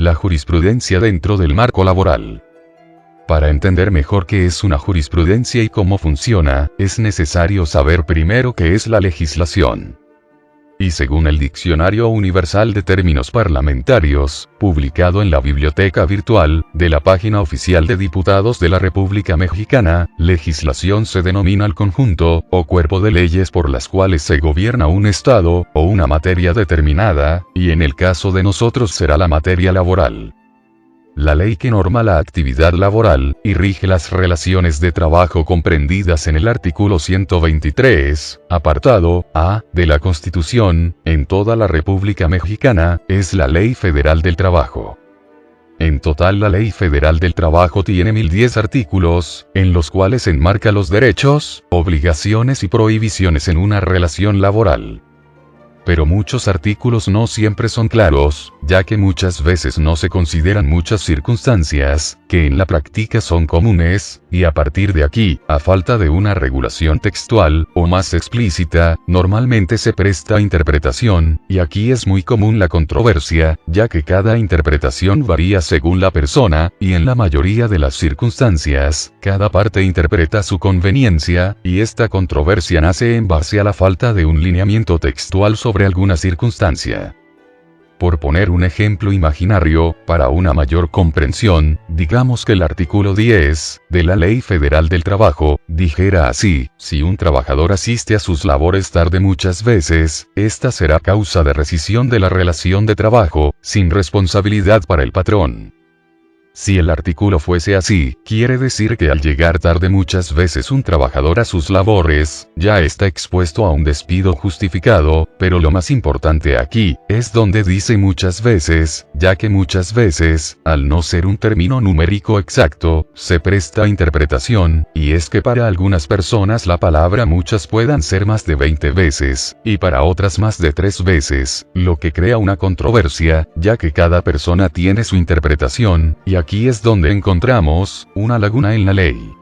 la jurisprudencia dentro del marco laboral. Para entender mejor qué es una jurisprudencia y cómo funciona, es necesario saber primero qué es la legislación. Y según el Diccionario Universal de Términos Parlamentarios, publicado en la biblioteca virtual de la página oficial de Diputados de la República Mexicana, legislación se denomina el conjunto o cuerpo de leyes por las cuales se gobierna un estado o una materia determinada, y en el caso de nosotros será la materia laboral. La ley que norma la actividad laboral, y rige las relaciones de trabajo comprendidas en el artículo 123, apartado A, de la Constitución, en toda la República Mexicana, es la Ley Federal del Trabajo. En total la Ley Federal del Trabajo tiene 1010 artículos, en los cuales enmarca los derechos, obligaciones y prohibiciones en una relación laboral. Pero muchos artículos no siempre son claros, ya que muchas veces no se consideran muchas circunstancias, que en la práctica son comunes, y a partir de aquí, a falta de una regulación textual, o más explícita, normalmente se presta a interpretación, y aquí es muy común la controversia, ya que cada interpretación varía según la persona, y en la mayoría de las circunstancias, cada parte interpreta a su conveniencia, y esta controversia nace en base a la falta de un lineamiento textual sobre alguna circunstancia. Por poner un ejemplo imaginario, para una mayor comprensión, digamos que el artículo 10 de la Ley Federal del Trabajo dijera así: si un trabajador asiste a sus labores tarde muchas veces, esta será causa de rescisión de la relación de trabajo, sin responsabilidad para el patrón. Si el artículo fuese así, quiere decir que al llegar tarde muchas veces un trabajador a sus labores, ya está expuesto a un despido justificado, pero lo más importante aquí, es donde dice muchas veces, ya que muchas veces, al no ser un término numérico exacto, se presta a interpretación, y es que para algunas personas la palabra muchas puedan ser más de 20 veces, y para otras más de 3 veces, lo que crea una controversia, ya que cada persona tiene su interpretación, y aquí es donde encontramos una laguna en la ley.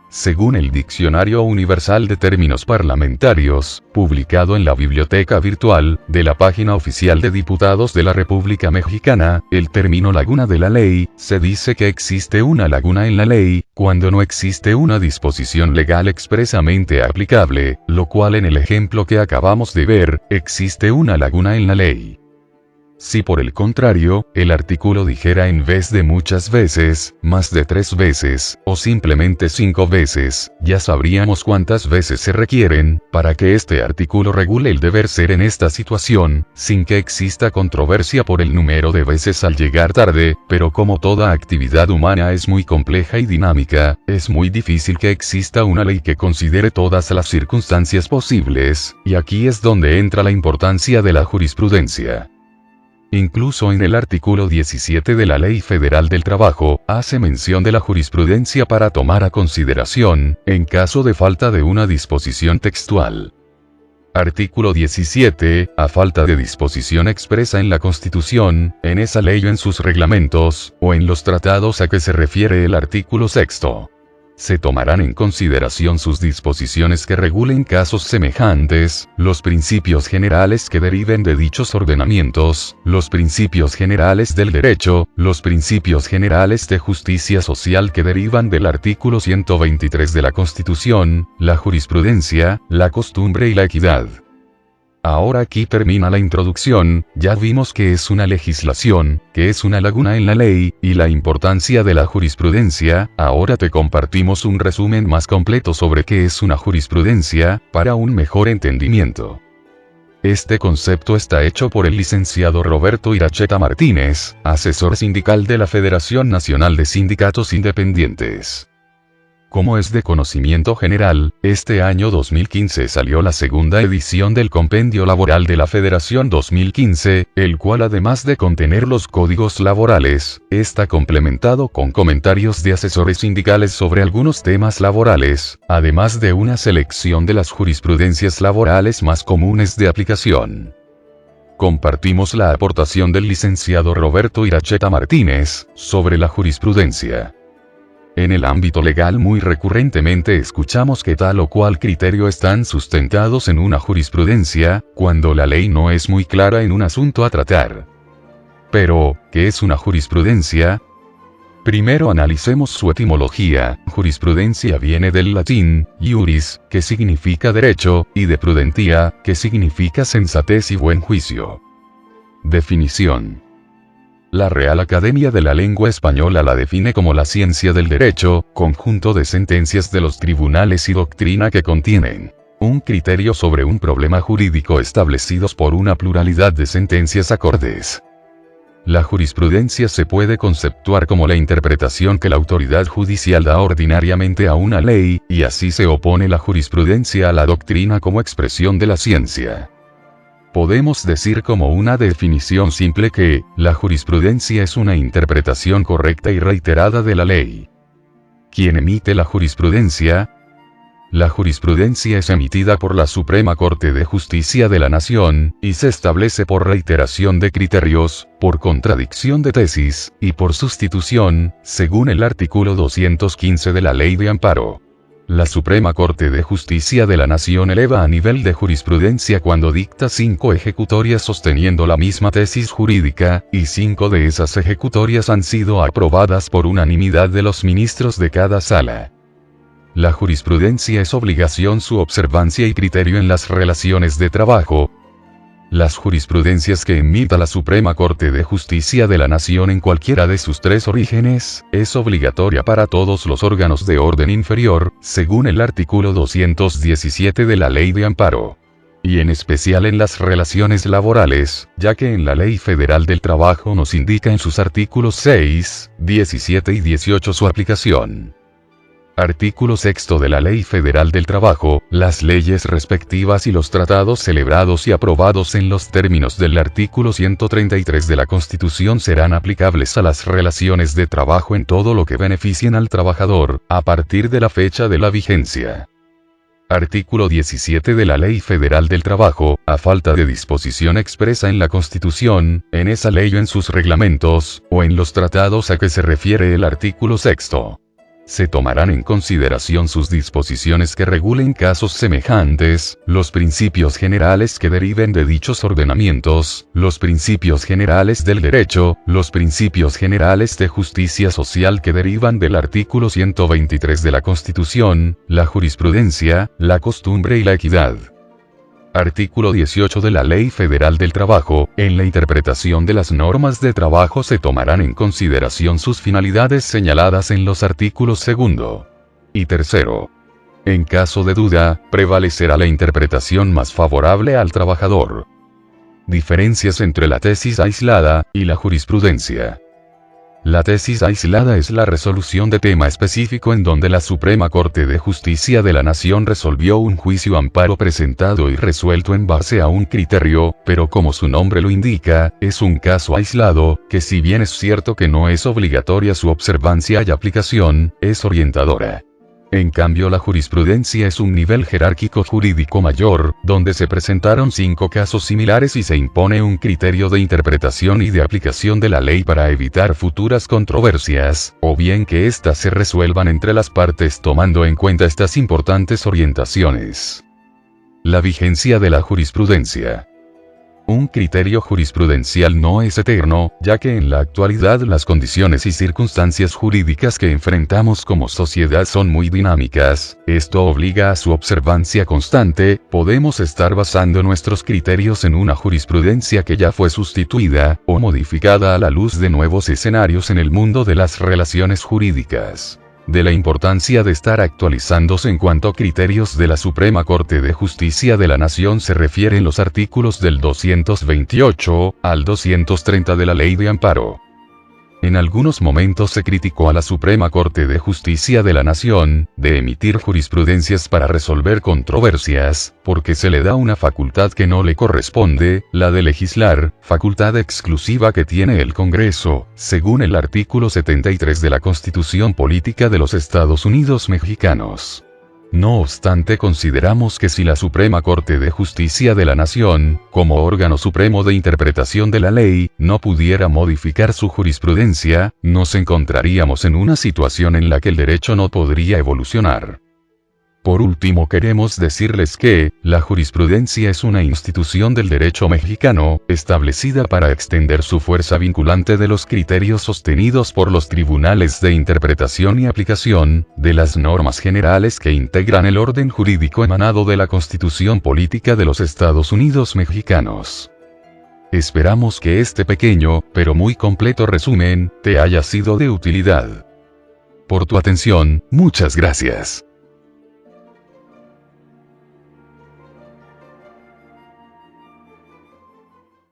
Según el Diccionario Universal de Términos Parlamentarios, publicado en la biblioteca virtual de la página oficial de Diputados de la República Mexicana, el término laguna de la ley, se dice que existe una laguna en la ley, cuando no existe una disposición legal expresamente aplicable, lo cual en el ejemplo que acabamos de ver, existe una laguna en la ley. Si por el contrario, el artículo dijera en vez de muchas veces, más de 3 veces, o simplemente 5 veces, ya sabríamos cuántas veces se requieren, para que este artículo regule el deber ser en esta situación, sin que exista controversia por el número de veces al llegar tarde, pero como toda actividad humana es muy compleja y dinámica, es muy difícil que exista una ley que considere todas las circunstancias posibles, y aquí es donde entra la importancia de la jurisprudencia. Incluso en el artículo 17 de la Ley Federal del Trabajo, hace mención de la jurisprudencia para tomar a consideración, en caso de falta de una disposición textual. Artículo 17, a falta de disposición expresa en la Constitución, en esa ley o en sus reglamentos, o en los tratados a que se refiere el artículo 6. Se tomarán en consideración sus disposiciones que regulen casos semejantes, los principios generales que deriven de dichos ordenamientos, los principios generales del derecho, los principios generales de justicia social que derivan del artículo 123 de la Constitución, la jurisprudencia, la costumbre y la equidad. Ahora aquí termina la introducción, ya vimos que es una legislación, que es una laguna en la ley, y la importancia de la jurisprudencia. Ahora te compartimos un resumen más completo sobre qué es una jurisprudencia, para un mejor entendimiento. Este concepto está hecho por el licenciado Roberto Iracheta Martínez, asesor sindical de la Federación Nacional de Sindicatos Independientes. Como es de conocimiento general, este año 2015 salió la segunda edición del Compendio Laboral de la Federación 2015, el cual además de contener los códigos laborales, está complementado con comentarios de asesores sindicales sobre algunos temas laborales, además de una selección de las jurisprudencias laborales más comunes de aplicación. Compartimos la aportación del licenciado Roberto Iracheta Martínez sobre la jurisprudencia. En el ámbito legal muy recurrentemente escuchamos que tal o cual criterio están sustentados en una jurisprudencia, cuando la ley no es muy clara en un asunto a tratar. Pero, ¿qué es una jurisprudencia? Primero analicemos su etimología. Jurisprudencia viene del latín, iuris, que significa derecho, y de prudentia, que significa sensatez y buen juicio. Definición. La Real Academia de la Lengua Española la define como la ciencia del derecho, conjunto de sentencias de los tribunales y doctrina que contienen un criterio sobre un problema jurídico establecidos por una pluralidad de sentencias acordes. La jurisprudencia se puede conceptuar como la interpretación que la autoridad judicial da ordinariamente a una ley, y así se opone la jurisprudencia a la doctrina como expresión de la ciencia. Podemos decir como una definición simple que, la jurisprudencia es una interpretación correcta y reiterada de la ley. ¿Quién emite la jurisprudencia? La jurisprudencia es emitida por la Suprema Corte de Justicia de la Nación, y se establece por reiteración de criterios, por contradicción de tesis, y por sustitución, según el artículo 215 de la Ley de Amparo. La Suprema Corte de Justicia de la Nación eleva a nivel de jurisprudencia cuando dicta 5 ejecutorias sosteniendo la misma tesis jurídica, y 5 de esas ejecutorias han sido aprobadas por unanimidad de los ministros de cada sala. La jurisprudencia es obligación su observancia y criterio en las relaciones de trabajo. Las jurisprudencias que emita la Suprema Corte de Justicia de la Nación en cualquiera de sus 3 orígenes, es obligatoria para todos los órganos de orden inferior, según el artículo 217 de la Ley de Amparo. Y en especial en las relaciones laborales, ya que en la Ley Federal del Trabajo nos indica en sus artículos 6, 17 y 18 su aplicación. Artículo 6 de la Ley Federal del Trabajo, las leyes respectivas y los tratados celebrados y aprobados en los términos del artículo 133 de la Constitución serán aplicables a las relaciones de trabajo en todo lo que beneficien al trabajador, a partir de la fecha de la vigencia. Artículo 17 de la Ley Federal del Trabajo, a falta de disposición expresa en la Constitución, en esa ley o en sus reglamentos, o en los tratados a que se refiere el artículo 6. Se tomarán en consideración sus disposiciones que regulen casos semejantes, los principios generales que deriven de dichos ordenamientos, los principios generales del derecho, los principios generales de justicia social que derivan del artículo 123 de la Constitución, la jurisprudencia, la costumbre y la equidad. Artículo 18 de la Ley Federal del Trabajo, en la interpretación de las normas de trabajo se tomarán en consideración sus finalidades señaladas en los artículos 2 y 3. En caso de duda, prevalecerá la interpretación más favorable al trabajador. Diferencias entre la tesis aislada y la jurisprudencia. La tesis aislada es la resolución de tema específico en donde la Suprema Corte de Justicia de la Nación resolvió un juicio amparo presentado y resuelto en base a un criterio, pero como su nombre lo indica, es un caso aislado, que si bien es cierto que no es obligatoria su observancia y aplicación, es orientadora. En cambio la jurisprudencia es un nivel jerárquico jurídico mayor, donde se presentaron 5 casos similares y se impone un criterio de interpretación y de aplicación de la ley para evitar futuras controversias, o bien que éstas se resuelvan entre las partes tomando en cuenta estas importantes orientaciones. La vigencia de la jurisprudencia. Un criterio jurisprudencial no es eterno, ya que en la actualidad las condiciones y circunstancias jurídicas que enfrentamos como sociedad son muy dinámicas, esto obliga a su observancia constante, podemos estar basando nuestros criterios en una jurisprudencia que ya fue sustituida, o modificada a la luz de nuevos escenarios en el mundo de las relaciones jurídicas. De la importancia de estar actualizándose en cuanto a criterios de la Suprema Corte de Justicia de la Nación se refieren los artículos del 228 al 230 de la Ley de Amparo. En algunos momentos se criticó a la Suprema Corte de Justicia de la Nación, de emitir jurisprudencias para resolver controversias, porque se le da una facultad que no le corresponde, la de legislar, facultad exclusiva que tiene el Congreso, según el artículo 73 de la Constitución Política de los Estados Unidos Mexicanos. No obstante, consideramos que si la Suprema Corte de Justicia de la Nación, como órgano supremo de interpretación de la ley, no pudiera modificar su jurisprudencia, nos encontraríamos en una situación en la que el derecho no podría evolucionar. Por último, queremos decirles que, la jurisprudencia es una institución del derecho mexicano, establecida para extender su fuerza vinculante de los criterios sostenidos por los tribunales de interpretación y aplicación, de las normas generales que integran el orden jurídico emanado de la Constitución Política de los Estados Unidos mexicanos. Esperamos que este pequeño, pero muy completo resumen, te haya sido de utilidad. Por tu atención, muchas gracias.